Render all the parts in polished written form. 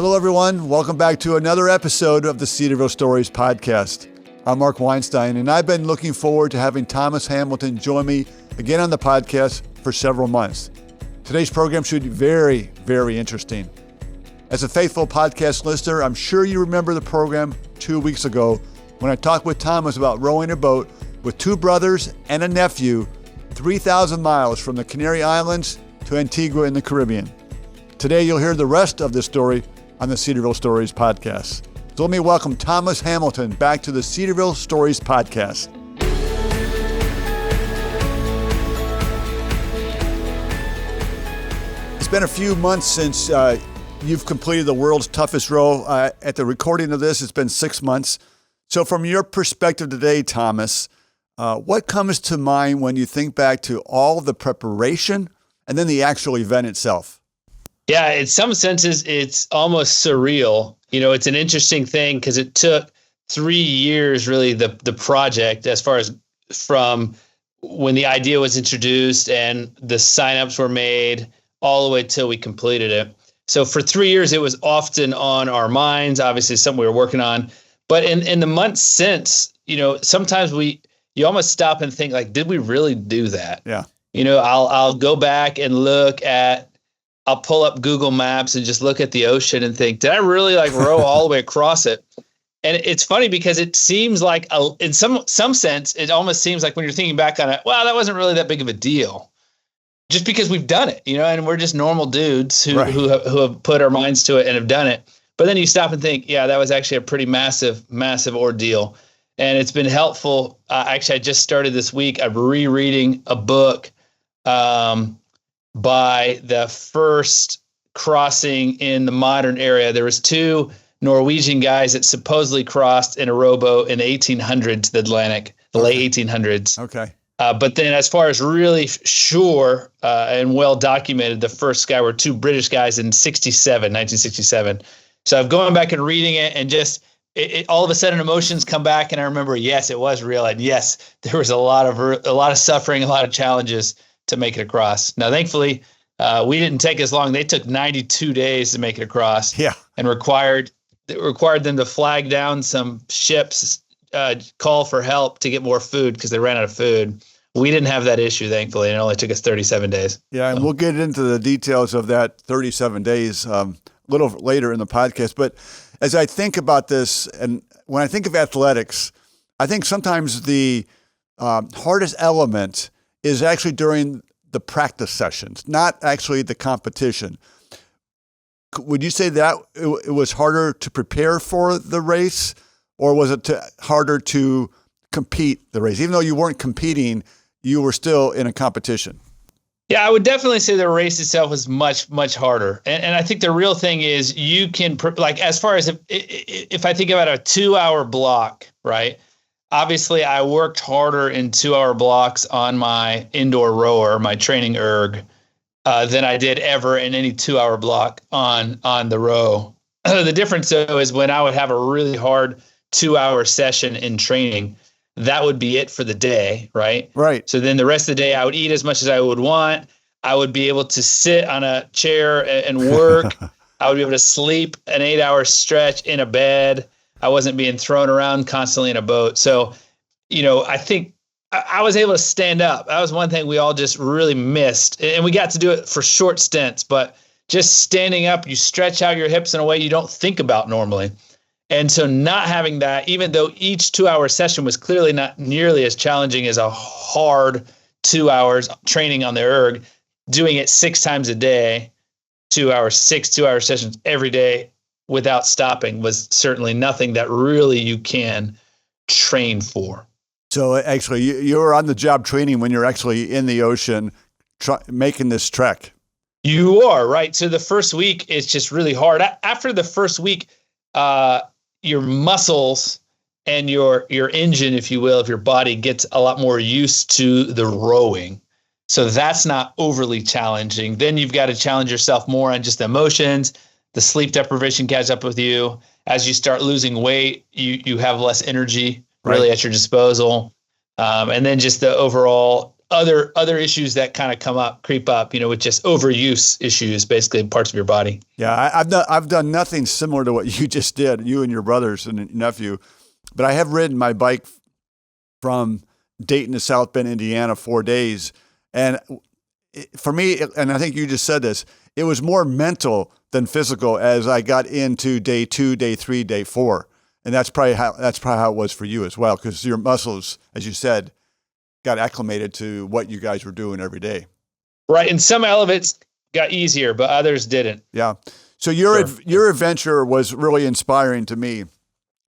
Hello, everyone. Welcome back to another episode of the Cedarville Stories Podcast. I'm Mark Weinstein, and I've been looking forward to having Thomas Hamilton join me again on the podcast for several months. Today's program should be very, very interesting. As a faithful podcast listener, I'm sure you remember the program 2 weeks ago when I talked with Thomas about rowing a boat with two brothers and a nephew 3,000 miles from the Canary Islands to Antigua in the Caribbean. Today, you'll hear the rest of this story on the Cedarville Stories Podcast. So let me welcome Thomas Hamilton back to the Cedarville Stories Podcast. It's been a few months since you've completed the world's toughest row. At the recording of this, it's been 6 months. So from your perspective today, Thomas, what comes to mind when you think back to all the preparation and then the actual event itself? Yeah, in some senses, it's almost surreal. You know, it's an interesting thing because it took 3 years, really, the project, as far as from when the idea was introduced and the signups were made all the way till we completed it. So for 3 years, it was often on our minds, obviously something we were working on. But in the months since, you know, sometimes you almost stop and think, like, did we really do that? Yeah. You know, I'll go back and I'll pull up Google Maps and just look at the ocean and think, did I really row all the way across it? And it's funny because it seems like in some sense, it almost seems like when you're thinking back on it, well, that wasn't really that big of a deal just because we've done it, you know, and we're just normal dudes who have put our minds to it and have done it. But then you stop and think, yeah, that was actually a pretty massive ordeal. And it's been helpful. Actually, I just started this week. I'm rereading a book by the first crossing in the modern era. There was two Norwegian guys that supposedly crossed in a rowboat in the 1800s, the Atlantic, the late 1800s. Okay. But then as far as really sure and well documented, the first guy were two British guys in 1967. So I'm going back and reading it and just all of a sudden emotions come back. And I remember, yes, it was real. And yes, there was a lot of suffering, a lot of challenges to make it across. Now, thankfully, we didn't take as long. They took 92 days to make it across. Yeah. And required them to flag down some ships, call for help to get more food because they ran out of food. We didn't have that issue, thankfully. It only took us 37 days. Yeah, and we'll get into the details of that 37 days a little later in the podcast. But as I think about this, and when I think of athletics, I think sometimes the hardest element is actually during the practice sessions, not actually the competition. Would you say that it was harder to prepare for the race, or was it harder to compete the race? Even though you weren't competing, you were still in a competition. Yeah, I would definitely say the race itself was much, much harder. And I think the real thing is you can, as far as if I think about a 2-hour block, right? Obviously, I worked harder in 2-hour blocks on my indoor rower, my training erg, than I did ever in any 2-hour block on the row. The difference, though, is when I would have a really hard 2-hour session in training, that would be it for the day, right? Right. So then the rest of the day, I would eat as much as I would want. I would be able to sit on a chair and work. I would be able to sleep an 8-hour stretch in a bed. I wasn't being thrown around constantly in a boat. So, you know, I think I was able to stand up. That was one thing we all just really missed. And we got to do it for short stints, but just standing up, you stretch out your hips in a way you don't think about normally. And so not having that, even though each 2-hour session was clearly not nearly as challenging as a hard 2 hours training on the erg, doing it 6 times a day, 2 hours, 6 2-hour sessions every day, without stopping was certainly nothing that really you can train for. So actually, you were on the job training when you're actually in the ocean making this trek. You are, right? So the first week, it's just really hard. After the first week, your muscles and your engine, if you will, of your body gets a lot more used to the rowing. So that's not overly challenging. Then you've got to challenge yourself more on just the emotions. The sleep deprivation catch up with you. As you start losing weight, you have less energy really at your disposal. And then just the overall other issues that kind of creep up, with just overuse issues, basically in parts of your body. Yeah, I've done nothing similar to what you just did, you and your brothers and nephew, but I have ridden my bike from Dayton to South Bend, Indiana, 4 days. And for me, and I think you just said this, it was more mental than physical as I got into day 2, day 3, day 4. And that's probably how it was for you as well, because your muscles, as you said, got acclimated to what you guys were doing every day. Right. And some elements got easier, but others didn't. Yeah. So your adventure was really inspiring to me.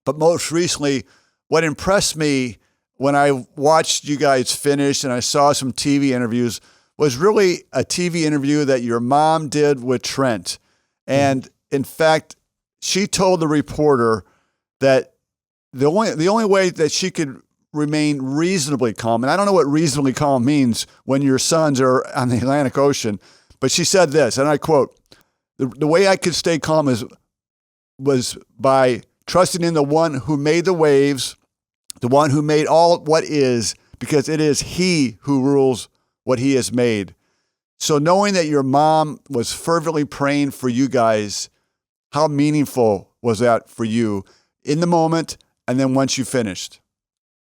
But most recently, what impressed me when I watched you guys finish and I saw some TV interviews was really a TV interview that your mom did with Trent. And in fact, she told the reporter that the only way that she could remain reasonably calm, and I don't know what reasonably calm means when your sons are on the Atlantic Ocean, but she said this, and I quote, the way I could stay calm was by trusting in the one who made the waves, the one who made all what is, because it is he who rules what he has made. So knowing that your mom was fervently praying for you guys, how meaningful was that for you in the moment and then once you finished?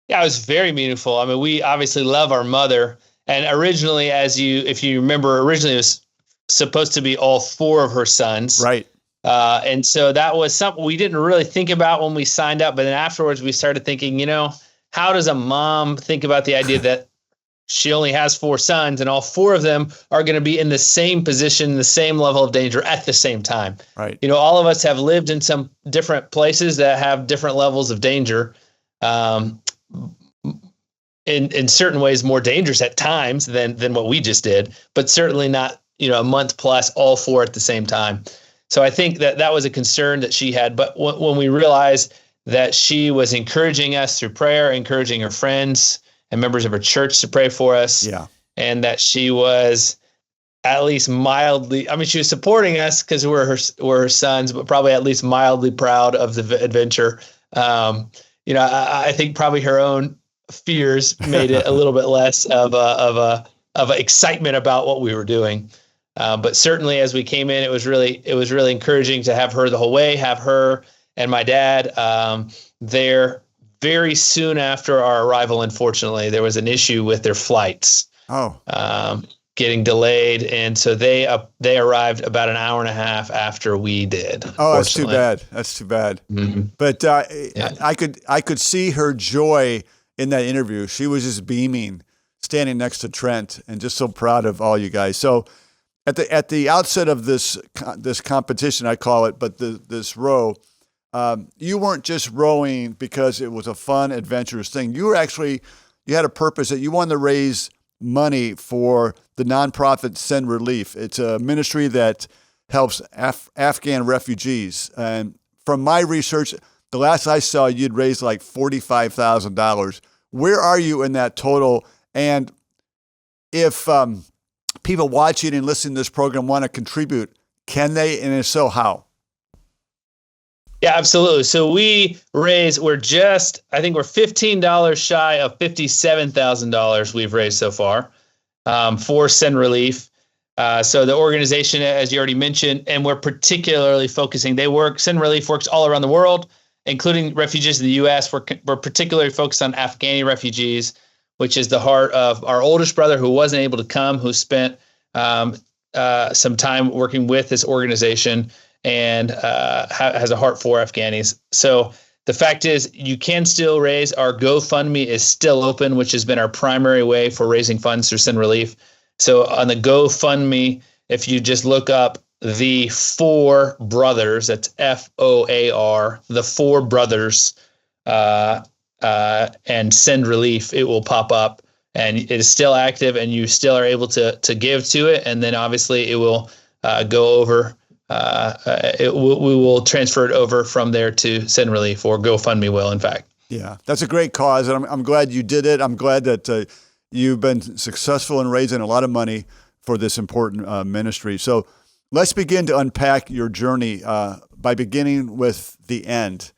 Yeah, it was very meaningful. I mean, we obviously love our mother. And originally, if you remember, originally it was supposed to be all 4 of her sons. Right. And so that was something we didn't really think about when we signed up. But then afterwards, we started thinking, how does a mom think about the idea that she only has 4 sons and all 4 of them are going to be in the same position, the same level of danger at the same time? Right. All of us have lived in some different places that have different levels of danger. In certain ways, more dangerous at times than what we just did, but certainly not, a month plus all 4 at the same time. So I think that was a concern that she had. But when we realized that she was encouraging us through prayer, encouraging her friends and members of her church to pray for us, and that she was at least mildly, she was supporting us because we're her sons, but probably at least mildly proud of the adventure. I think probably her own fears made it a little bit less of a excitement about what we were doing. But certainly as we came in, it was really encouraging to have her the whole way, have her and my dad there. Very soon after our arrival, unfortunately, there was an issue with their flights. Getting delayed, and so they arrived about an hour and a half after we did. Oh, that's too bad. Mm-hmm. But Yeah. I could see her joy in that interview. She was just beaming, standing next to Trent, and just so proud of all you guys. So at the outset of this competition, I call it, but this row, you weren't just rowing because it was a fun, adventurous thing. You had a purpose that you wanted to raise money for the nonprofit Send Relief. It's a ministry that helps Afghan refugees. And from my research, the last I saw, you'd raised like $45,000. Where are you in that total? And if people watching and listening to this program want to contribute, can they? And if so, how? Yeah, absolutely. So we're $15 shy of $57,000 we've raised so far for Send Relief. So the organization, as you already mentioned, and we're particularly focusing, Send Relief works all around the world, including refugees in the U.S. We're particularly focused on Afghani refugees, which is the heart of our oldest brother who wasn't able to come, who spent some time working with this organization and has a heart for Afghanis. So the fact is, you can still raise. Our GoFundMe is still open, which has been our primary way for raising funds through Send Relief. So on the GoFundMe, if you just look up the Foar Brothers, that's FOAR, the Foar Brothers, and Send Relief, it will pop up, and it is still active, and you still are able to give to it, and then obviously it will go over. We will transfer it over from there to Send Relief, or GoFundMe will, in fact. Yeah, that's a great cause, and I'm glad you did it. I'm glad that you've been successful in raising a lot of money for this important ministry. So let's begin to unpack your journey by beginning with the end.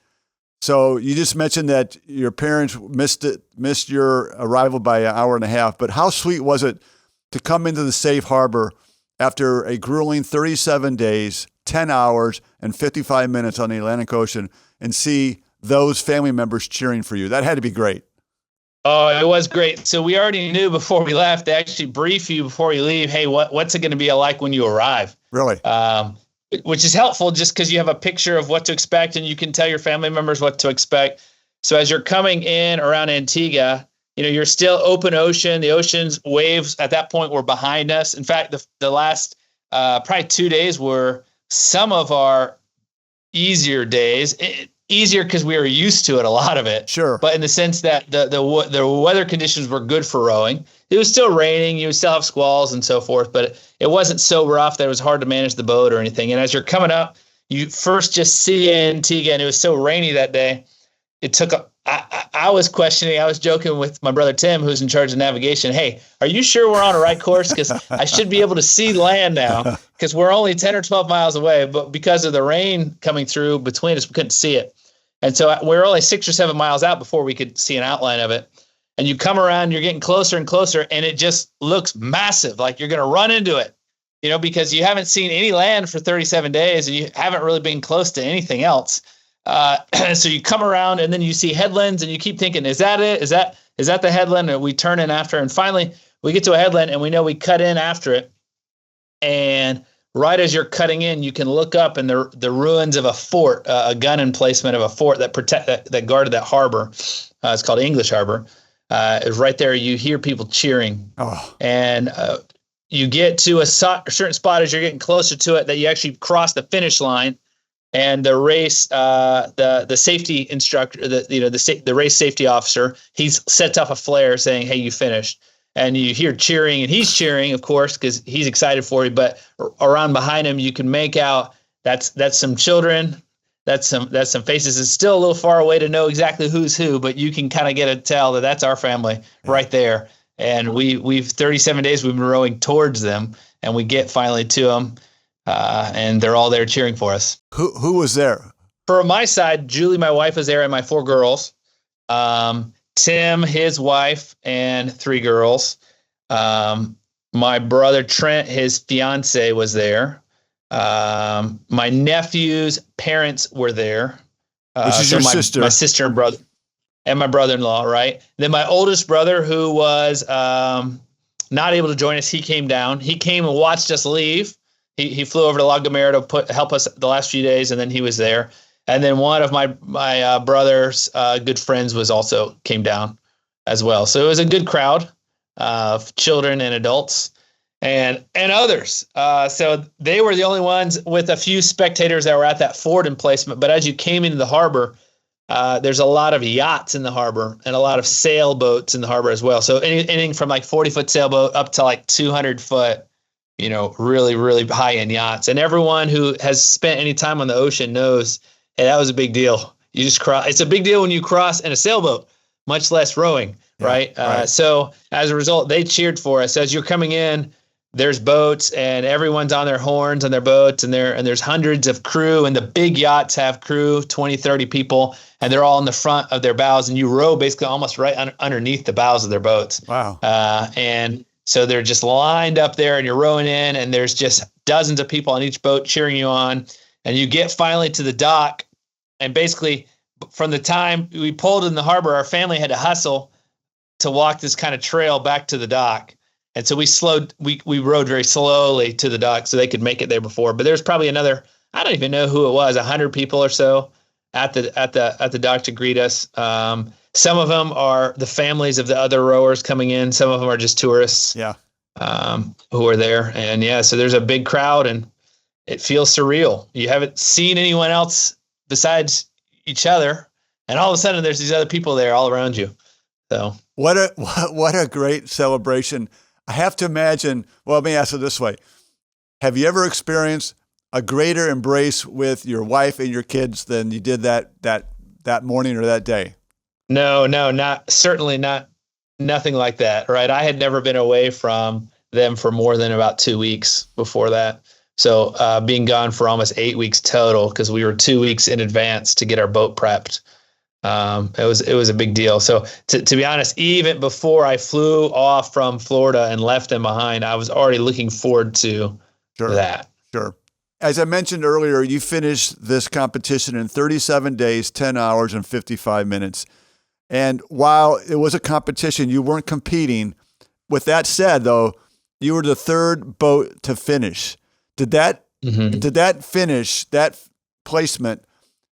So you just mentioned that your parents missed your arrival by an hour and a half, but how sweet was it to come into the safe harbor after a grueling 37 days, 10 hours, and 55 minutes on the Atlantic Ocean and see those family members cheering for you? That had to be great. Oh, it was great. So we already knew before we left, they actually brief you before you leave. Hey, what's it going to be like when you arrive? Really? Which is helpful just because you have a picture of what to expect and you can tell your family members what to expect. So as you're coming in around Antigua, you're still open ocean. The ocean's waves at that point were behind us. In fact, the last probably 2 days were some of our easier days. Easier because we were used to it, a lot of it. Sure. But in the sense that the weather conditions were good for rowing. It was still raining. You would still have squalls and so forth, but it wasn't so rough that it was hard to manage the boat or anything. And as you're coming up, you first just see Antigua, and it was so rainy that day. It took I was questioning. I was joking with my brother Tim, who's in charge of navigation. Hey, are you sure we're on the right course? Because I should be able to see land now because we're only 10 or 12 miles away. But because of the rain coming through between us, we couldn't see it. And so we were only 6 or 7 miles out before we could see an outline of it. And you come around, you're getting closer and closer, and it just looks massive, like you're going to run into it, because you haven't seen any land for 37 days and you haven't really been close to anything else. So you come around and then you see headlands and you keep thinking, is that it? Is that the headland? And we turn in after, and finally we get to a headland and we know we cut in after it. And right as you're cutting in, you can look up and the ruins of a fort, a gun emplacement of a fort that guarded that harbor. It's called English Harbor. Is right there. You hear people cheering, and you get to a certain spot as you're getting closer to it that you actually cross the finish line, and the race, the safety instructor, the race safety officer, he sets up a flare saying, "Hey, you finished." And you hear cheering, and he's cheering, of course, because he's excited for you. But around behind him, you can make out that's some children, that's some faces. It's still a little far away to know exactly who's who, but you can kind of get a tell that that's our family right there. And we've 37 days we've been rowing towards them, and we get finally to them, and they're all there cheering for us. Who was there? For my side, Julie, my wife, was there, and my 4 girls. Tim, his wife, and 3 girls. My brother Trent, his fiance, was there. My nephew's parents were there. Which is your sister. My sister and brother, and my brother-in-law, right? Then my oldest brother, who was not able to join us, he came down. He came and watched us leave. He flew over to La Gomera to help us the last few days, and then he was there. And then one of my brother's good friends came down as well. So it was a good crowd of children and adults and others. So they were the only ones with a few spectators that were at that fort emplacement. But as you came into the harbor, there's a lot of yachts in the harbor and a lot of sailboats in the harbor as well. So anything from like 40-foot sailboat up to like 200-foot, really, really high-end yachts. And everyone who has spent any time on the ocean knows, hey, that was a big deal. You just cross. It's a big deal when you cross in a sailboat, much less rowing, right? Right. So as a result, they cheered for us. As you're coming in, there's boats and everyone's on their horns on their boats, and there's hundreds of crew, and the big yachts have crew, 20, 30 people, and they're all in the front of their bows, and you row basically almost right underneath the bows of their boats. Wow. And so they're just lined up there, and you're rowing in, and there's just dozens of people on each boat cheering you on. And you get finally to the dock, and basically from the time we pulled in the harbor, our family had to hustle to walk this kind of trail back to the dock. And so we rowed very slowly to the dock so they could make it there before. But there's probably another, I don't even know who it was, 100 people or so at the dock to greet us. Some of them are the families of the other rowers coming in. Some of them are just tourists. Yeah. Who are there. And so there's a big crowd, and it feels surreal. You haven't seen anyone else besides each other, and all of a sudden there's these other people there all around you. So what a great celebration. I have to imagine, well, let me ask it this way. Have you ever experienced a greater embrace with your wife and your kids than you did that morning or that day? No, certainly not. Nothing like that, right? I had never been away from them for more than about 2 weeks before that. So being gone for almost 8 weeks total, because we were 2 weeks in advance to get our boat prepped. It was a big deal. So to be honest, even before I flew off from Florida and left them behind, I was already looking forward to that. Sure. As I mentioned earlier, you finished this competition in 37 days, 10 hours, and 55 minutes. And while it was a competition, you weren't competing. With that said, though, you were the third boat to finish. Did that finish, that placement,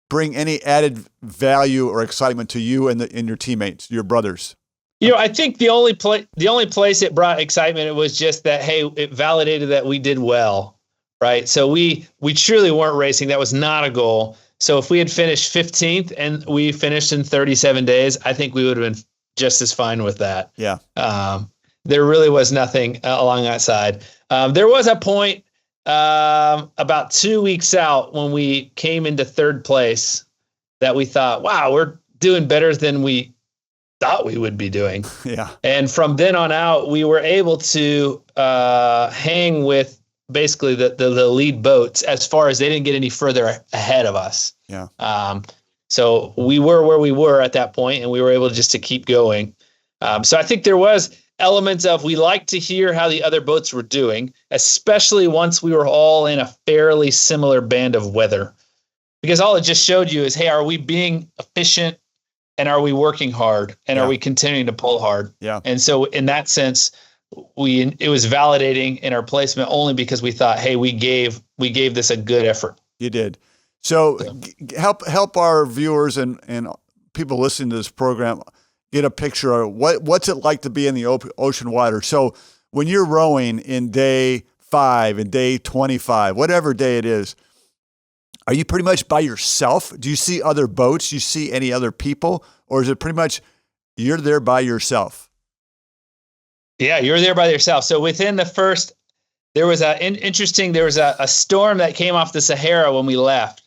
bring any added value or excitement to you and your teammates, your brothers? I think the only place it brought excitement, it was just that, hey, it validated that we did well, right? So we truly weren't racing. That was not a goal. So if we had finished 15th and we finished in 37 days, I think we would have been just as fine with that. Yeah. There really was nothing along that side. There was a point about 2 weeks out when we came into third place that we thought, wow, we're doing better than we thought we would be doing. Yeah. And from then on out, we were able to hang with basically the lead boats as far as they didn't get any further ahead of us. Yeah. So we were where we were at that point, and we were able just to keep going. So I think there was elements of, we like to hear how the other boats were doing, especially once we were all in a fairly similar band of weather, because all it just showed you is, hey, are we being efficient, and are we working hard, and are we continuing to pull hard? Yeah. And so in that sense, it was validating in our placement only because we thought, hey, we gave this a good effort. You did. So help our viewers and people listening to this program get a picture of what's it like to be in the ocean water. So when you're rowing in day 5 and day 25, whatever day it is, are you pretty much by yourself? Do you see other boats? Do you see any other people? Or is it pretty much you're there by yourself? Yeah, you're there by yourself. So within the first, there was a storm that came off the Sahara when we left,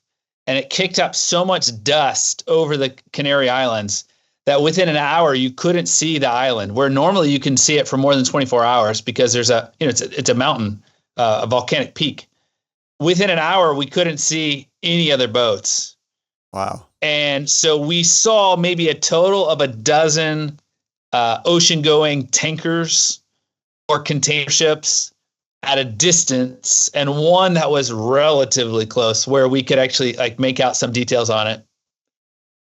and it kicked up so much dust over the Canary Islands that within an hour you couldn't see the island, where normally you can see it for more than 24 hours because there's it's a mountain, a volcanic peak. Within an hour, we couldn't see any other boats. Wow. And so we saw maybe a total of a dozen ocean-going tankers or container ships at a distance, and one that was relatively close where we could actually make out some details on it.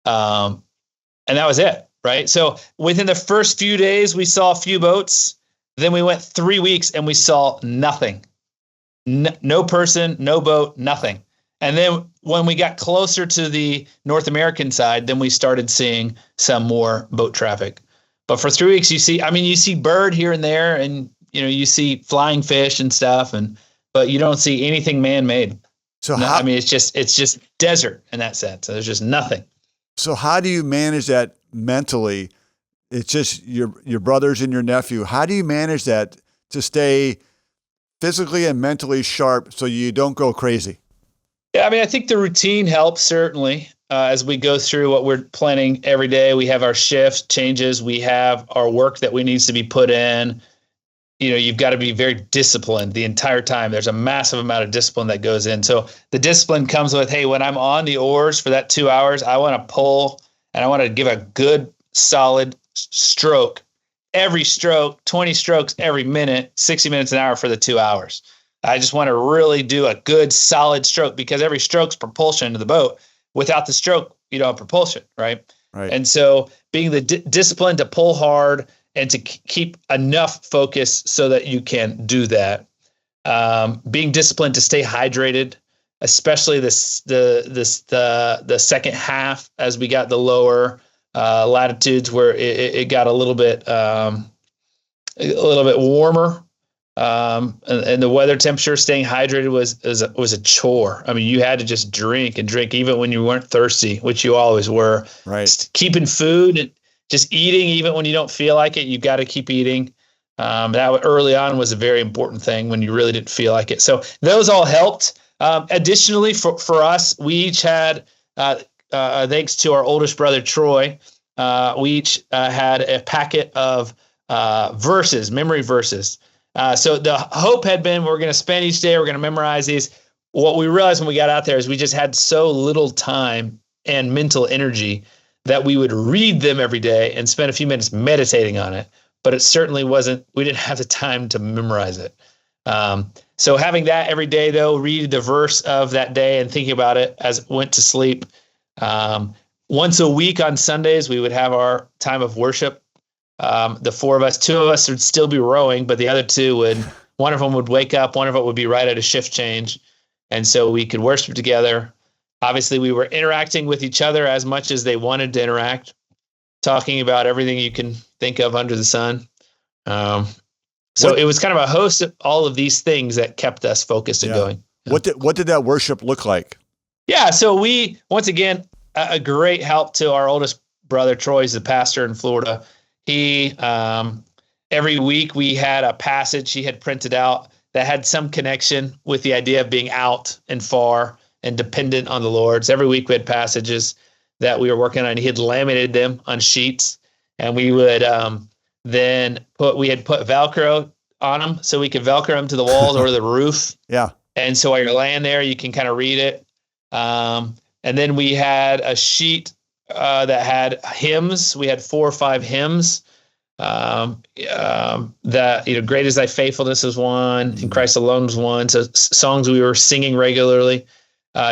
And that was it, right? So within the first few days, we saw a few boats. Then we went 3 weeks and we saw nothing. No person, no boat, nothing. And then when we got closer to the North American side, then we started seeing some more boat traffic. But for 3 weeks, you see bird here and there, and you see flying fish and stuff, but you don't see anything man-made. So it's just desert in that sense. There's just nothing. So how do you manage that mentally? It's just your brothers and your nephew. How do you manage that to stay physically and mentally sharp so you don't go crazy? Yeah, I think the routine helps, certainly. As we go through what we're planning every day, we have our shift changes. We have our work that needs to be put in. You've got to be very disciplined the entire time. There's a massive amount of discipline that goes in. So the discipline comes with, hey, when I'm on the oars for that 2 hours, I want to pull and I want to give a good, solid stroke. Every stroke, 20 strokes every minute, 60 minutes an hour for the 2 hours. I just want to really do a good, solid stroke, because every stroke's propulsion to the boat. Without the stroke, you don't have propulsion, right? Right. And so being the discipline to pull hard and to keep enough focus so that you can do that. Being disciplined to stay hydrated, especially the second half as we got the lower latitudes where it got a little bit warmer. And the weather temperature, staying hydrated was a chore. You had to just drink and drink even when you weren't thirsty, which you always were. Right. Just keeping food and just eating even when you don't feel like it. You got to keep eating. That early on was a very important thing when you really didn't feel like it. So those all helped. Additionally, for us, we each had, thanks to our oldest brother, Troy, we each had a packet of memory verses. So the hope had been, we're going to spend each day, we're going to memorize these. What we realized when we got out there is we just had so little time and mental energy that we would read them every day and spend a few minutes meditating on it, but it certainly wasn't, we didn't have the time to memorize it. So having that every day, though, read the verse of that day and thinking about it as it went to sleep. Once a week on Sundays, we would have our time of worship. The four of us, two of us would still be rowing, but the other two would, one of them would wake up, one of it would be right at a shift change. And so we could worship together. Obviously, we were interacting with each other as much as they wanted to interact, talking about everything you can think of under the sun. So it was kind of a host of all of these things that kept us focused and going. What did that worship look like? Yeah, so we, once again, a great help to our oldest brother, Troy, is the pastor in Florida. He, every week we had a passage he had printed out that had some connection with the idea of being out and far and dependent on the Lord. So every week we had passages that we were working on. He had laminated them on sheets, and we would then put Velcro on them so we could Velcro them to the walls or the roof. Yeah. And so while you're laying there, you can kind of read it. And then we had a sheet that had hymns. We had 4 or 5 hymns. That, Great is Thy Faithfulness was one, and Christ Alone was one. So songs we were singing regularly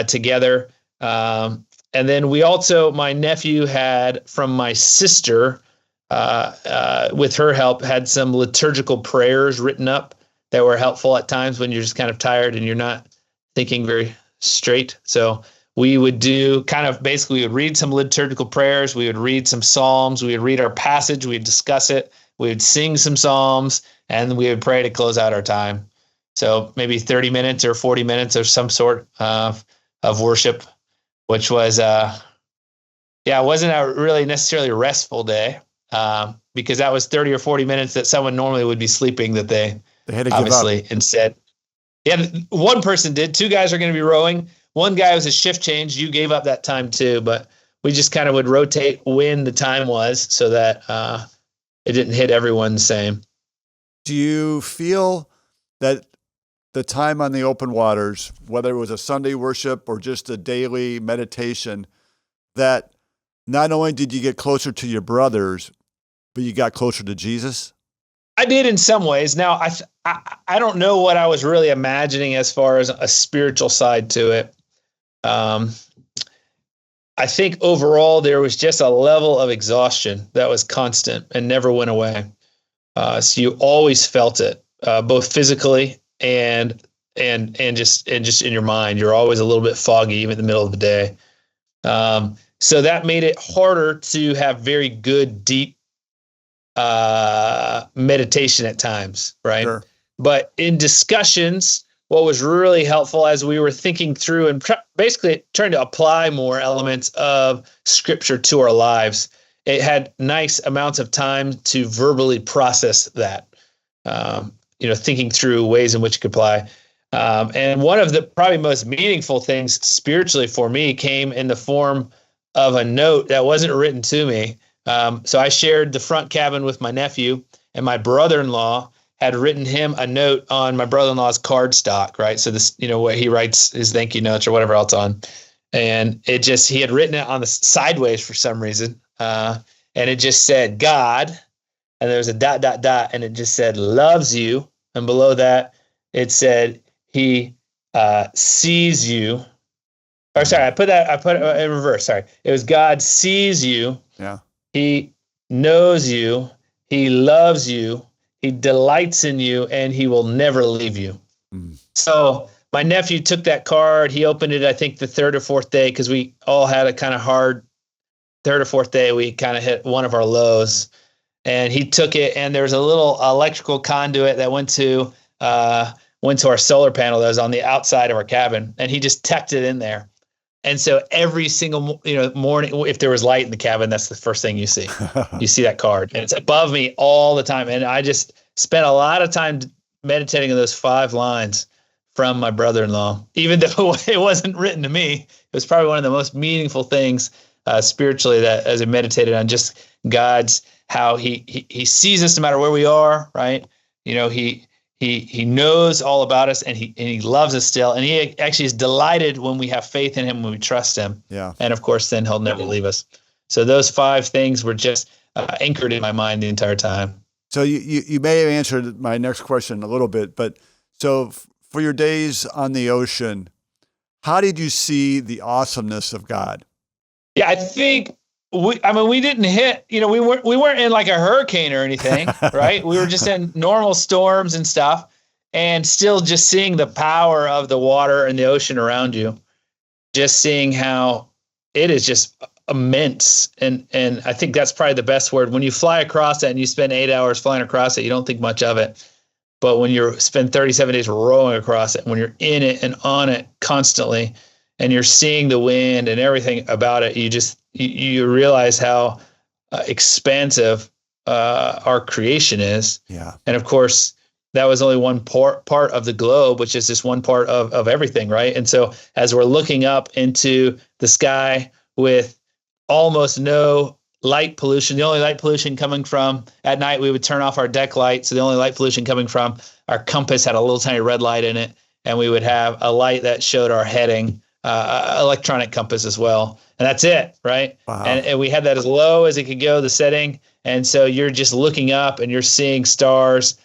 together. And then we also, my nephew had from my sister, with her help, had some liturgical prayers written up that were helpful at times when you're just kind of tired and you're not thinking very straight. So we would do we would read some liturgical prayers. We would read some psalms. We would read our passage. We'd discuss it. We would sing some psalms, and we would pray to close out our time. So maybe 30 minutes or 40 minutes or some sort of worship, which was, it wasn't a really necessarily restful day, because that was 30 or 40 minutes that someone normally would be sleeping that they had to obviously give up. Instead. Yeah, one person did. 2 guys are going to be rowing. One guy was a shift change. You gave up that time too, but we just kind of would rotate when the time was so that it didn't hit everyone the same. Do you feel that the time on the open waters, whether it was a Sunday worship or just a daily meditation, that not only did you get closer to your brothers, but you got closer to Jesus? I did in some ways. Now, I don't know what I was really imagining as far as a spiritual side to it. I think overall there was just a level of exhaustion that was constant and never went away. So you always felt it, both physically and just in your mind. You're always a little bit foggy, even in the middle of the day. So that made it harder to have very good, deep meditation at times, right? Sure. But in discussions, what was really helpful as we were thinking through and basically trying to apply more elements of Scripture to our lives, it had nice amounts of time to verbally process that, thinking through ways in which it could apply. And one of the probably most meaningful things spiritually for me came in the form of a note that wasn't written to me. So I shared the front cabin with my nephew, and my brother-in-law had written him a note on my brother-in-law's card stock, right? So this, where he writes his thank you notes or whatever else on. And he had written it on the sideways for some reason. And it just said God, and there was a ... and it just said loves you. And below that, it said he sees you. Or sorry, I put it in reverse. Sorry. It was God sees you. Yeah. He knows you. He loves you. He delights in you, and he will never leave you. Mm. So my nephew took that card. He opened it, I think, the 3rd or 4th day, because we all had a kind of hard 3rd or 4th day. We kind of hit one of our lows, and he took it, and there's a little electrical conduit that went to our solar panel that was on the outside of our cabin, and he just tucked it in there. And so every single morning, if there was light in the cabin, that's the first thing you see. You see that card, and it's above me all the time. And I just spent a lot of time meditating on those 5 lines from my brother-in-law, even though it wasn't written to me. It was probably one of the most meaningful things spiritually that, as I meditated on just God's, how he sees us no matter where we are, right? He knows all about us, and he loves us still. And he actually is delighted when we have faith in him, when we trust him. Yeah. And of course, then he'll never leave us. So those 5 things were just anchored in my mind the entire time. So you may have answered my next question a little bit, but so for your days on the ocean, how did you see the awesomeness of God? Yeah, I think we didn't hit, we weren't in like a hurricane or anything, right? We were just in normal storms and stuff, and still just seeing the power of the water and the ocean around you, just seeing how it is just immense. And I think that's probably the best word. When you fly across that and you spend 8 hours flying across it, you don't think much of it. But when you spend 37 days rowing across it, when you're in it and on it constantly, and you're seeing the wind and everything about it, you realize how expansive our creation is. Yeah. And of course, that was only one part of the globe, which is just one part of everything, right? And so as we're looking up into the sky with almost no light pollution, the only light pollution coming from at night, we would turn off our deck light. So the only light pollution coming from our compass had a little tiny red light in it. And we would have a light that showed our heading, electronic compass as well. And that's it, right? Wow. And we had that as low as it could go, the setting. And so you're just looking up and you're seeing stars.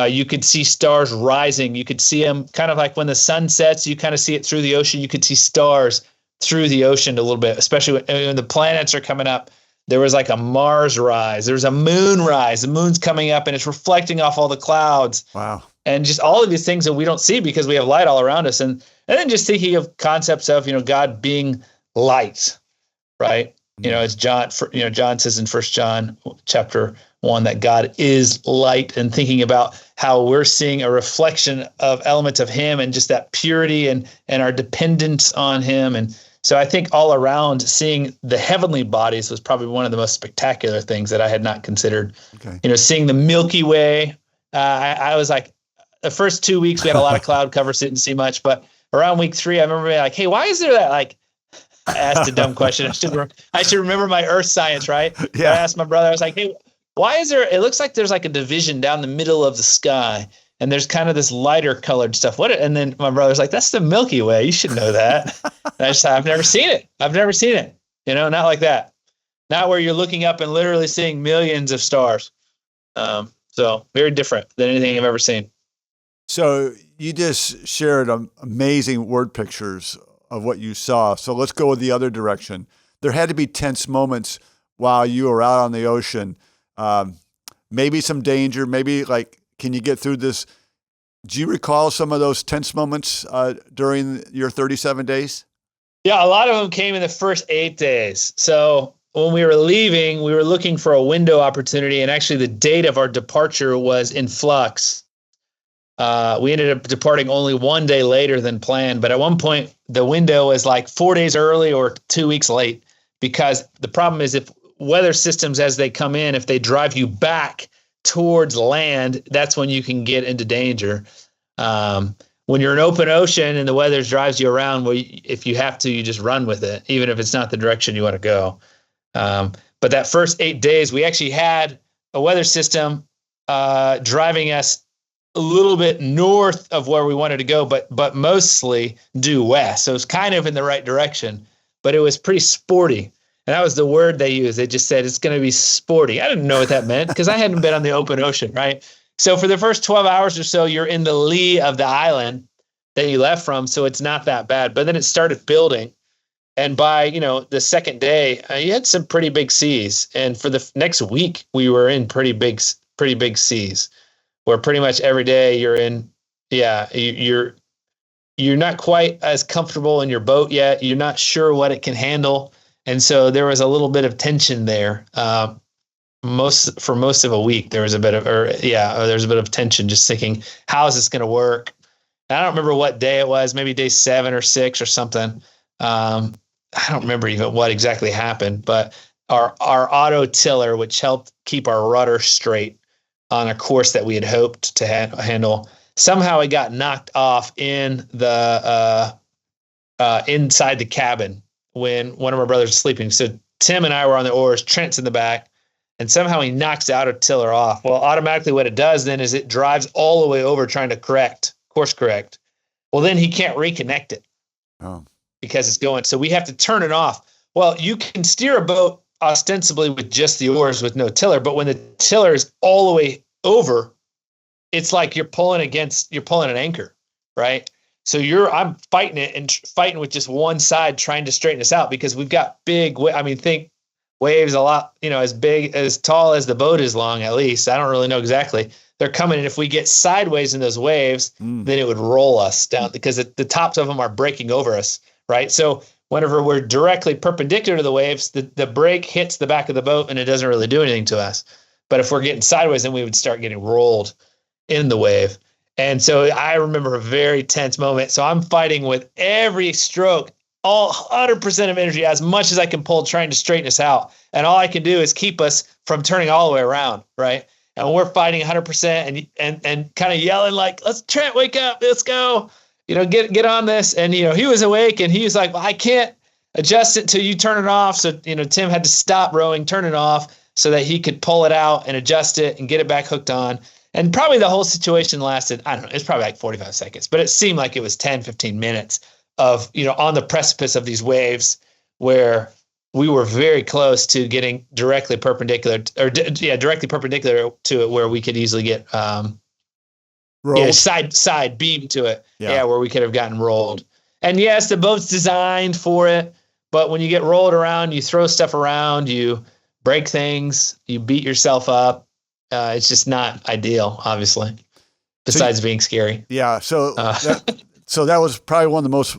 You could see stars rising. You could see them kind of like when the sun sets, you kind of see it through the ocean. You could see stars through the ocean a little bit, especially when the planets are coming up. There was like a Mars rise. There's a moon rise. The moon's coming up and it's reflecting off all the clouds. Wow. And just all of these things that we don't see because we have light all around us. And then just thinking of concepts of, God being light, right? It's John says in 1 John chapter 1 that God is light, and thinking about how we're seeing a reflection of elements of him and just that purity and our dependence on him. And so I think all around seeing the heavenly bodies was probably one of the most spectacular things that I had not considered. Okay. Seeing the Milky Way. I was like, the first 2 weeks we had a lot of cloud cover, so didn't see much. But around week 3, I remember being like, hey, why is there that, like, I asked a dumb question. I should remember my earth science, right? Yeah. I asked my brother, I was like, hey, why is there, it looks like there's like a division down the middle of the sky, and there's kind of this lighter colored stuff. And then my brother's like, that's the Milky Way. You should know that. And I just said, I've never seen it. Not like that. Not where you're looking up and literally seeing millions of stars. So very different than anything I've ever seen. So you just shared amazing word pictures of what you saw. So let's go the other direction. There had to be tense moments while you were out on the ocean. Maybe some danger, maybe like, can you get through this? Do you recall some of those tense moments during your 37 days? Yeah, a lot of them came in the first 8 days. So when we were leaving, we were looking for a window opportunity, and actually the date of our departure was in flux. We ended up departing only 1 day later than planned, but at one point the window was like 4 days early or 2 weeks late, because the problem is if weather systems as they come in, if they drive you back towards land, that's when you can get into danger. When you're in open ocean and the weather drives you around, well, if you have to, you just run with it, even if it's not the direction you want to go. But that first 8 days, we actually had a weather system driving us a little bit north of where we wanted to go, but mostly due west. So it's kind of in the right direction, but it was pretty sporty. And that was the word they used. They just said, it's going to be sporty. I didn't know what that meant because I hadn't been on the open ocean, right? So for the first 12 hours or so, you're in the lee of the island that you left from. So it's not that bad. But then it started building. And by, the second day, you had some pretty big seas. And for the next week, we were in pretty big seas, where pretty much every day you're in, you're not quite as comfortable in your boat yet. You're not sure what it can handle. And so there was a little bit of tension there. For most of a week, there was a bit of tension, just thinking, how is this going to work? And I don't remember what day it was, maybe day 7 or 6 or something. I don't remember even what exactly happened, but our auto tiller, which helped keep our rudder straight on a course that we had hoped to handle, somehow it got knocked off in the inside the cabin when one of our brothers was sleeping. So Tim and I were on the oars, Trent's in the back, and somehow he knocks the auto tiller off. Well, automatically what it does then is it drives all the way over trying to course correct. Well, then he can't reconnect it because it's going. So we have to turn it off. Well, you can steer a boat ostensibly with just the oars with no tiller, but when the tiller is all the way over, it's like you're pulling an anchor, right? So I'm fighting it and fighting with just one side, trying to straighten us out because we've got think waves a lot, as tall as the boat is long, at least. I don't really know exactly. They're coming. And if we get sideways in those waves, then it would roll us down because the tops of them are breaking over us, right? So whenever we're directly perpendicular to the waves, the brake hits the back of the boat and it doesn't really do anything to us. But if we're getting sideways, then we would start getting rolled in the wave. And so I remember a very tense moment. So I'm fighting with every stroke, all 100% of energy, as much as I can pull, trying to straighten us out. And all I can do is keep us from turning all the way around, right? And we're fighting 100% and kind of yelling like, "Let's Trent, wake up, let's go, get on this." And he was awake and he was like, "Well, I can't adjust it until you turn it off." So Tim had to stop rowing, turn it off, so that he could pull it out and adjust it and get it back hooked on. And probably the whole situation lasted, I don't know, it's probably like 45 seconds, but it seemed like it was 10, 15 minutes of, on the precipice of these waves where we were very close to getting directly perpendicular to it, where we could easily get side beam to it. Yeah, where we could have gotten rolled. And yes, the boat's designed for it, but when you get rolled around, you throw stuff around, you break things, you beat yourself up. It's just not ideal, obviously, besides being scary. Yeah. So that was probably one of the most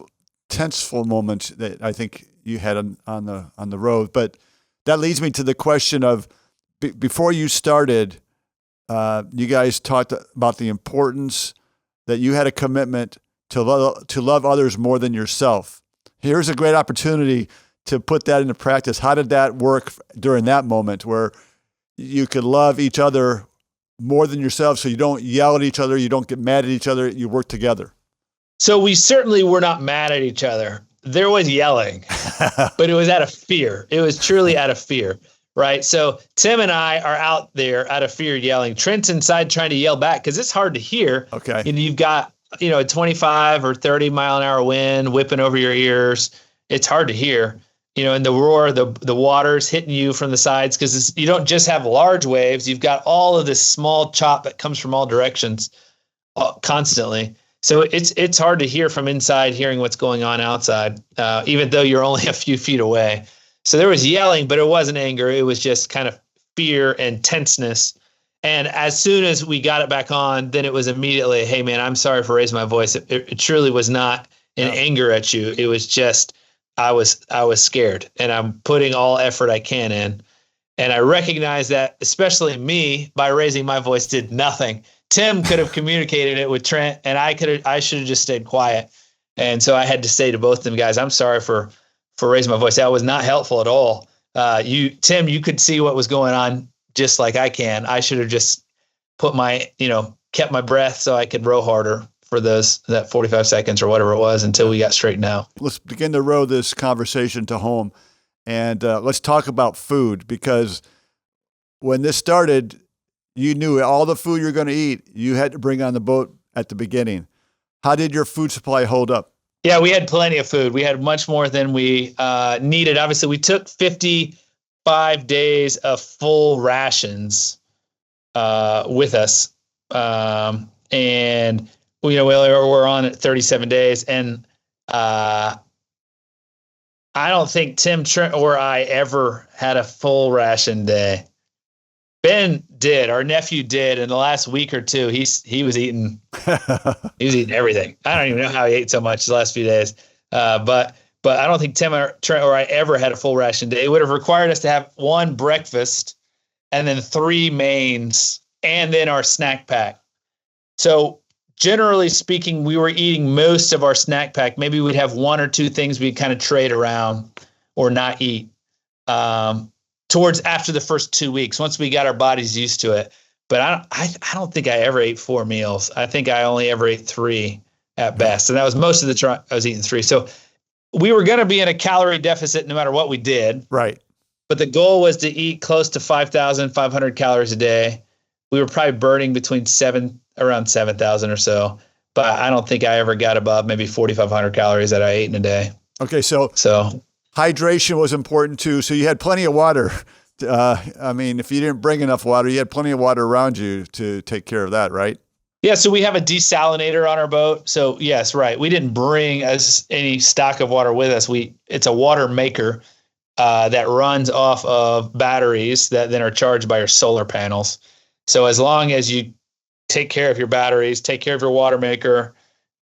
tenseful moments that I think you had on the road. But that leads me to the question of before you started, you guys talked about the importance that you had a commitment to love others more than yourself. Here's a great opportunity to put that into practice. How did that work during that moment where you could love each other more than yourself, so you don't yell at each other, you don't get mad at each other, you work together? So we certainly were not mad at each other. There was yelling, but it was out of fear. It was truly out of fear, right? So Tim and I are out there out of fear yelling. Trent's inside trying to yell back because it's hard to hear. Okay. And you've got, a 25 or 30 mile an hour wind whipping over your ears. It's hard to hear. And the roar, the water's hitting you from the sides because you don't just have large waves. You've got all of this small chop that comes from all directions constantly. So it's hard to hear from inside, hearing what's going on outside, even though you're only a few feet away. So there was yelling, but it wasn't anger. It was just kind of fear and tenseness. And as soon as we got it back on, then it was immediately, "Hey, man, I'm sorry for raising my voice." It truly was not in anger at you. It was just, I was scared, and I'm putting all effort I can in. And I recognize that, especially me, by raising my voice, did nothing. Tim could have communicated it with Trent, and I should have just stayed quiet. And so I had to say to both of them, "Guys, I'm sorry for raising my voice. That was not helpful at all. Tim, you could see what was going on just like I can. I should have just kept my breath so I could row harder for that 45 seconds or whatever it was until we got straightened out." Let's begin to row this conversation to home, and let's talk about food, because when this started, you knew all the food you're going to eat, you had to bring on the boat at the beginning. How did your food supply hold up? Yeah, we had plenty of food. We had much more than we needed. Obviously, we took 55 days of full rations with us, and we're on it 37 days, and I don't think Tim, Trent, or I ever had a full ration day. Ben did. Our nephew did. In the last week or two, he was eating everything. I don't even know how he ate so much the last few days. But I don't think Tim or Trent or I ever had a full ration day. It would have required us to have one breakfast and then 3 mains and then our snack pack. So generally speaking, we were eating most of our snack pack. Maybe we'd have 1 or 2 things we'd kind of trade around or not eat towards after the first 2 weeks, once we got our bodies used to it. But I don't think I ever ate 4 meals. I think I only ever ate 3 at best. And that was most of the time I was eating 3. So we were going to be in a calorie deficit no matter what we did. Right. But the goal was to eat close to 5,500 calories a day. We were probably burning around 7,000 or so. But I don't think I ever got above maybe 4,500 calories that I ate in a day. Okay. So hydration was important too. So you had plenty of water. I mean, if you didn't bring enough water, you had plenty of water around you to take care of that, right? Yeah, so we have a desalinator on our boat. So yes, right. We didn't bring any stock of water with us. It's a water maker that runs off of batteries that then are charged by your solar panels. So as long as you take care of your batteries, take care of your water maker,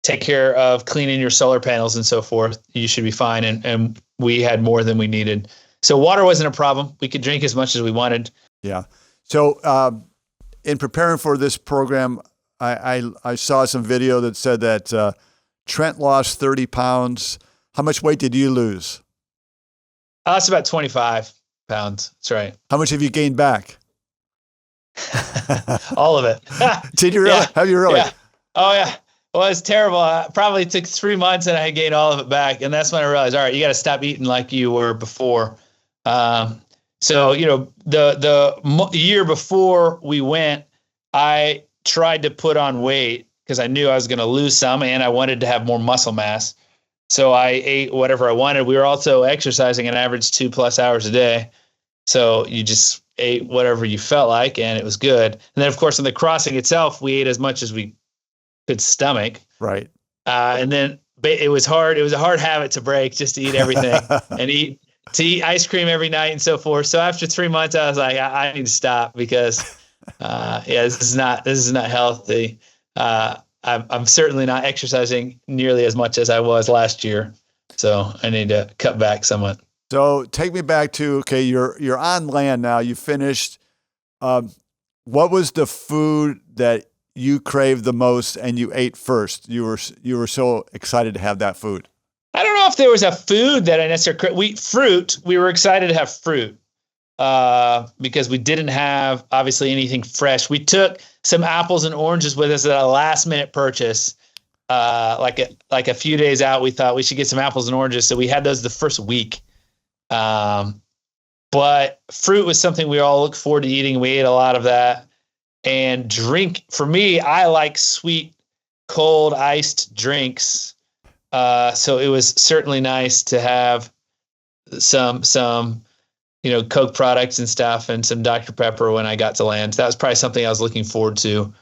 take care of cleaning your solar panels and so forth, you should be fine. And we had more than we needed. So water wasn't a problem. We could drink as much as we wanted. Yeah. So in preparing for this program, I saw some video that said that Trent lost 30 pounds. How much weight did you lose? I lost about 25 pounds. That's right. How much have you gained back? All of it. Did you really? Yeah. Have you really? Yeah. Oh, yeah. Well, it's terrible. It probably took 3 months and I gained all of it back. And that's when I realized, all right, you got to stop eating like you were before. So, the year before we went, I tried to put on weight because I knew I was going to lose some and I wanted to have more muscle mass. So I ate whatever I wanted. We were also exercising an average 2+ hours a day. So you just ate whatever you felt like and it was good. And then, of course, on the crossing itself, we ate as much as we could stomach. Right. And then it was hard. It was a hard habit to break, just to eat everything and eat ice cream every night and so forth. So after 3 months, I was like, I need to stop because, this is not healthy. I'm certainly not exercising nearly as much as I was last year. So I need to cut back somewhat. So take me back to, okay, you're on land now. You finished. What was the food that you craved the most and you ate first? You were so excited to have that food. I don't know if there was a food that I necessarily fruit. We were excited to have fruit because we didn't have obviously anything fresh. We took some apples and oranges with us at a last minute purchase. Like a few days out, we thought we should get some apples and oranges. So we had those the first week. But fruit was something we all looked forward to eating. We ate a lot of that. And drink, for me, I like sweet, cold, iced drinks. So it was certainly nice to have some Coke products and stuff and some Dr. Pepper when I got to land. That was probably something I was looking forward to,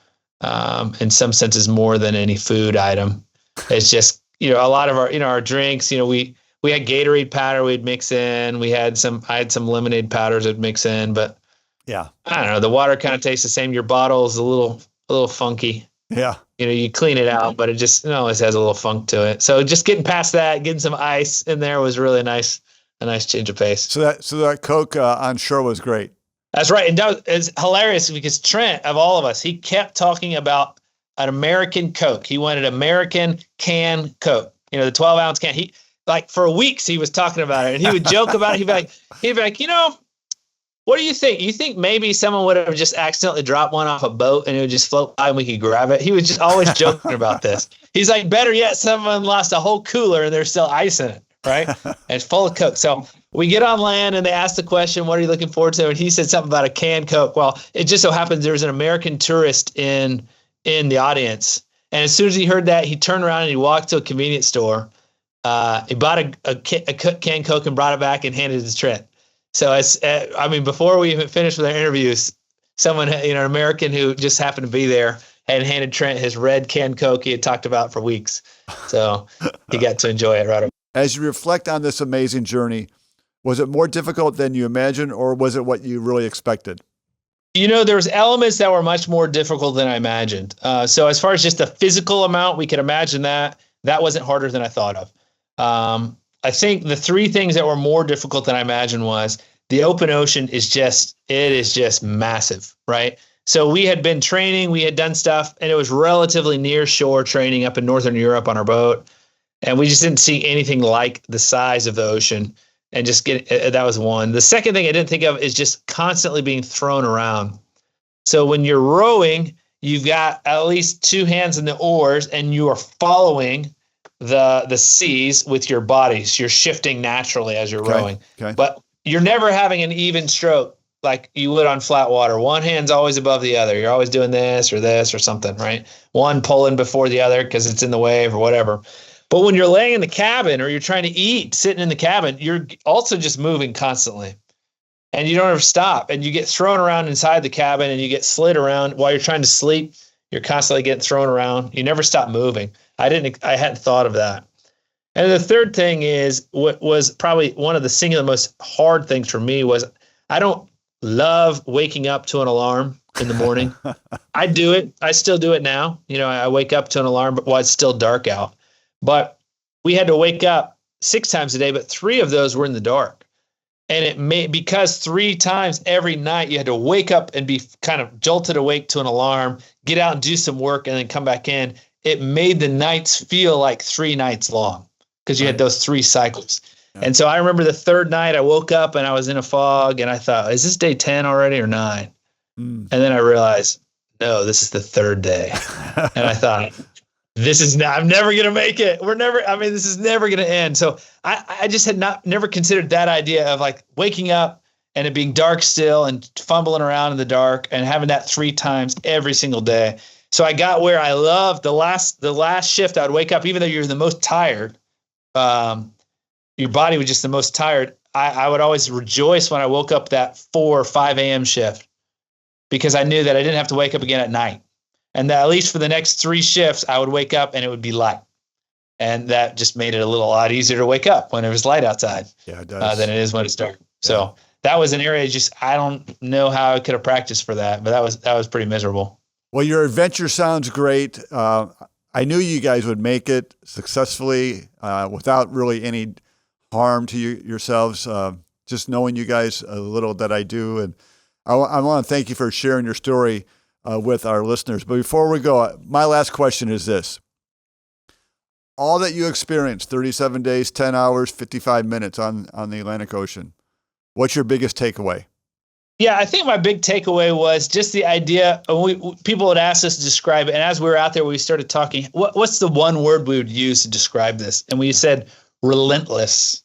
in some senses more than any food item. It's just, a lot of our drinks, we had Gatorade powder we'd mix in. I had some lemonade powders I'd mix in, but yeah, I don't know. The water kind of tastes the same. Your bottle is a little funky. Yeah. You clean it out, but it just always has a little funk to it. So just getting past that, getting some ice in there was really nice. A nice change of pace. So that Coke on shore was great. That's right. And it's hilarious because Trent, of all of us, he kept talking about an American Coke. He wanted American can Coke, the 12-ounce can. He for weeks he was talking about it and he would joke about it. He'd be like, what do you think? You think maybe someone would have just accidentally dropped one off a boat and it would just float by and we could grab it? He was just always joking about this. He's like, better yet, someone lost a whole cooler and there's still ice in it. Right. And it's full of Coke. So we get on land and they ask the question, what are you looking forward to? And he said something about a canned Coke. Well, it just so happens there was an American tourist in the audience. And as soon as he heard that, he turned around and he walked to a convenience store. He bought a canned Coke and brought it back and handed it to Trent. So before we even finished with our interviews, someone, an American who just happened to be there had handed Trent his red canned Coke he had talked about for weeks. So he got to enjoy it right away. As you reflect on this amazing journey, was it more difficult than you imagined, or was it what you really expected? There's elements that were much more difficult than I imagined. So as far as just the physical amount, we could imagine that wasn't harder than I thought of. I think the three things that were more difficult than I imagined was the open ocean is just massive, right? So we had been training, we had done stuff, and it was relatively near shore training up in Northern Europe on our boat. And we just didn't see anything like the size of the ocean and that was one. The second thing I didn't think of is just constantly being thrown around. So when you're rowing, you've got at least two hands in the oars and you are following the seas with your bodies. You're shifting naturally as you're rowing, but you're never having an even stroke like you would on flat water. One hand's always above the other. You're always doing this or something, right? One pulling before the other because it's in the wave or whatever. But when you're laying in the cabin or you're trying to eat, sitting in the cabin, you're also just moving constantly. And you don't ever stop. And you get thrown around inside the cabin and you get slid around while you're trying to sleep. You're constantly getting thrown around. You never stop moving. I hadn't thought of that. And the third thing is what was probably one of the singular most hard things for me was I don't love waking up to an alarm in the morning. I do it. I still do it now. I wake up to an alarm while it's still dark out. But we had to wake up 6 times a day, but 3 of those were in the dark. And because 3 times every night you had to wake up and be kind of jolted awake to an alarm, get out and do some work, and then come back in. It made the nights feel like 3 nights long because you had those 3 cycles. Yeah. And so I remember the 3rd night I woke up and I was in a fog and I thought, is this day 10 already or 9? And then I realized, no, this is the 3rd day. And I thought, I'm never going to make it. This is never going to end. So I just had never considered that idea of like waking up and it being dark still and fumbling around in the dark and having that 3 times every single day. So I got where I loved the last shift. I would wake up, even though you're the most tired, your body was just the most tired. I would always rejoice when I woke up that 4 or 5 a.m. shift because I knew that I didn't have to wake up again at night. And that at least for the next 3 shifts, I would wake up and it would be light. And that just made it a lot easier to wake up when it was light outside it does. Than it is when it's dark. Yeah. So that was an area I don't know how I could have practiced for that, but that was pretty miserable. Well, your adventure sounds great. I knew you guys would make it successfully without really any harm to yourselves. Just knowing you guys a little that I do. And I want to thank you for sharing your story with our listeners. But before we go, my last question is this. All that you experienced, 37 days, 10 hours, 55 minutes on the Atlantic Ocean, what's your biggest takeaway? Yeah, I think my big takeaway was just the idea. People would ask us to describe it. And as we were out there, we started talking, what's the one word we would use to describe this? And we said relentless,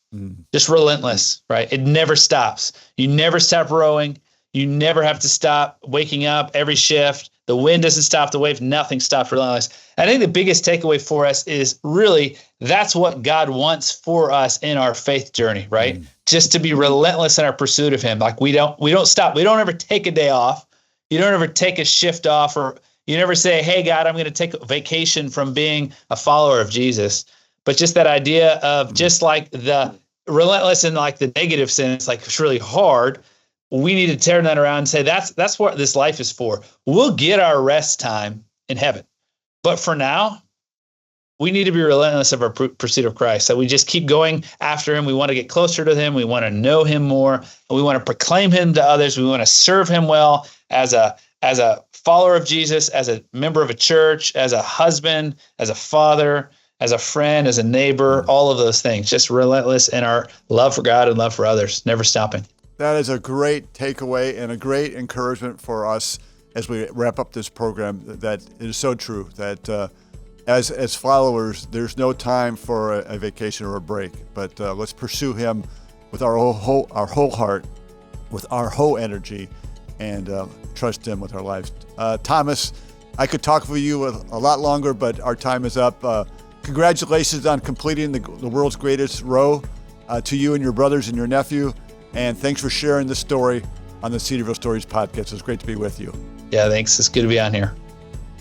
just relentless, right? It never stops. You never stop rowing. You never have to stop waking up every shift. The wind doesn't stop, the wave, nothing stops, relentless. I think the biggest takeaway for us is really that's what God wants for us in our faith journey, right? Just to be relentless in our pursuit of him. Like we don't stop. We don't ever take a day off. You don't ever take a shift off, or you never say, hey, God, I'm going to take a vacation from being a follower of Jesus. But just that idea of just like the relentless in like the negative sense, like it's really hard. We need to turn that around and say, that's what this life is for. We'll get our rest time in heaven. But for now, we need to be relentless of our pursuit of Christ. So we just keep going after him. We want to get closer to him. We want to know him more. And we want to proclaim him to others. We want to serve him well as a follower of Jesus, as a member of a church, as a husband, as a father, as a friend, as a neighbor, all of those things. Just relentless in our love for God and love for others, never stopping. That is a great takeaway and a great encouragement for us as we wrap up this program. That it is so true that as followers, there's no time for a vacation or a break. But let's pursue him with our whole heart, with our whole energy, and trust him with our lives. Thomas, I could talk with you a lot longer, but our time is up. Congratulations on completing the world's greatest row to you and your brothers and your nephew. And thanks for sharing this story on the Cedarville Stories Podcast. It's great to be with you. Yeah, thanks. It's good to be on here.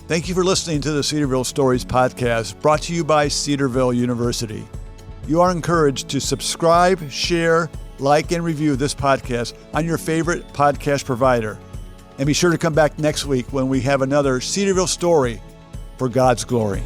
Thank you for listening to the Cedarville Stories Podcast, brought to you by Cedarville University. You are encouraged to subscribe, share, like, and review this podcast on your favorite podcast provider. And be sure to come back next week when we have another Cedarville story for God's glory.